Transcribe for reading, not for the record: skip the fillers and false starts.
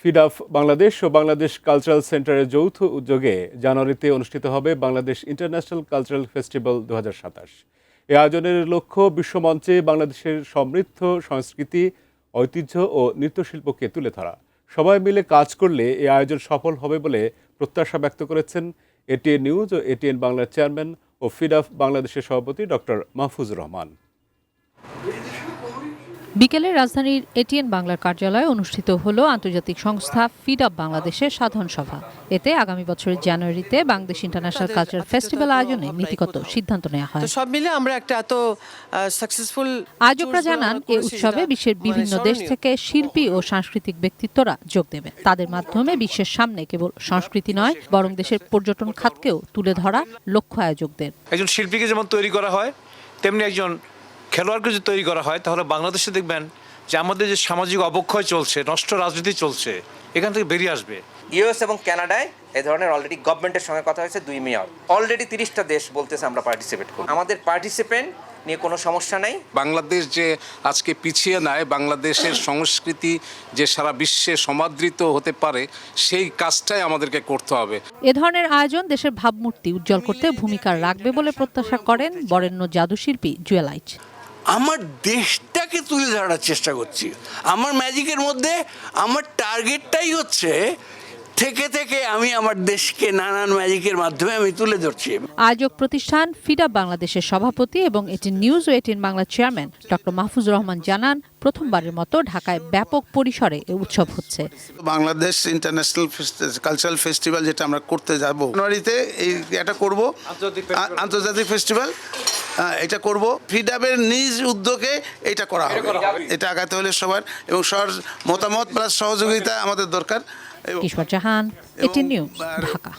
Feed অফ বাংলাদেশ ও Bangladesh cultural সেন্টারের যৌথ উদ্যোগে জানুয়ারিতে অনুষ্ঠিত হবে বাংলাদেশ ইন্টারন্যাশনাল কালচারাল ফেস্টিভ্যাল 2027। এই আয়োজনের লক্ষ্য বিশ্বমঞ্চে বাংলাদেশের সমৃদ্ধ সংস্কৃতি, ঐতিহ্য ও নৃত্যশিল্পকে তুলে ধরা। সবাই মিলে কাজ করলে এই আয়োজন সফল হবে বলে প্রত্যাশা ব্যক্ত করেছেন এটিএন নিউজ ও এটিএন বাংলার চেয়ারম্যান ও ফিড অফ বাংলাদেশের সভাপতি ডক্টর মাহফুজুর রহমান। বিকেলে রাজধানীর এটিএন বাংলার কার্যালয়ে অনুষ্ঠিত হলো আন্তর্জাতিক সংস্থা ফিড অফ বাংলাদেশের সাধারণ সভা। এতে আগামী বছরের জানুয়ারিতে বাংলাদেশ ইন্টারন্যাশনাল কালচারাল ফেস্টিভ্যাল আয়োজনে নীতিগত সিদ্ধান্ত নেওয়া হয়। সব মিলে আমরা একটা এত সাকসেসফুল আয়োজকরা জানান এই উৎসবে বিশ্বের বিভিন্ন দেশ থেকে শিল্পী ও সাংস্কৃতিক ব্যক্তিত্বরা যোগ দেবেন। তাদের মাধ্যমে বিশ্বের সামনে কেবল সংস্কৃতি নয়, বরং দেশের পর্যটন খাতকেও তুলে ধরা লক্ষ্য আয়োজকদের। একজন শিল্পীকে যেমন তৈরি করা হয়, তেমনি একজন খেলোয়াড়কে যদি তৈরি করা হয়, তাহলে বাংলাদেশে দেখবেন যে আমাদের যে সামাজিক অবক্ষয় চলছে, নষ্ট রাজনীতি চলছে, এখান থেকে বেরিয়ে আসবে। ইউএস এবং কানাডায় এই ধরনের অলরেডি গভর্নমেন্টের সঙ্গে কথা হয়েছে 2 মেয়ার। অলরেডি 30টা দেশ বলতেছে আমরা পার্টিসিপেট করব। আমাদের পার্টিসিপেন্ট নিয়ে কোনো সমস্যা নাই। বাংলাদেশ যে আজকে পিছিয়ে নাই, বাংলাদেশের সংস্কৃতি যে সারা বিশ্বে সমাদৃত হতে পারে, সেই কাজটাই আমাদেরকে করতে হবে। এ ধরনের আয়োজন দেশের ভাবমূর্তি উজ্জ্বল করতে ভূমিকা রাখবে বলে প্রত্যাশা করেন বরেণ্য জাদুশিল্পী জুয়েলাইট। আমার দেশটাকে তুলে ধরার চেষ্টা করছি। আমার ম্যাজিকের মধ্যে আমার টার্গেটটাই হচ্ছে থেকে থেকে আমি আমার দেশকে নানান ম্যাজিকের মাধ্যমে আমি তুলে ধরছি। আয়োজক প্রতিষ্ঠান ফিড অফ বাংলাদেশের সভাপতি এবং এটিএন নিউজ ও এটিএন বাংলার চেয়ারম্যান ডক্টর মাহফুজুর রহমান জানান, প্রথমবারের মতো ঢাকায় ব্যাপক পরিসরে এই উৎসব হচ্ছে। বাংলাদেশ ইন্টারন্যাশনাল কালচারাল ফেস্টিভ্যাল যেটা আমরা করতে যাব জানুয়ারিতে, এটা করব আন্তর্জাতিক ফেস্টিভ্যাল, এটা করব ফিড অফের নিজ উদ্যোগে এটা করা হবে। এটা আগাতে হলে সবার এবং সবার মতামত প্লাস সহযোগিতা আমাদের দরকার। কিশোর জাহান, এটিএন নিউজ, ঢাকা।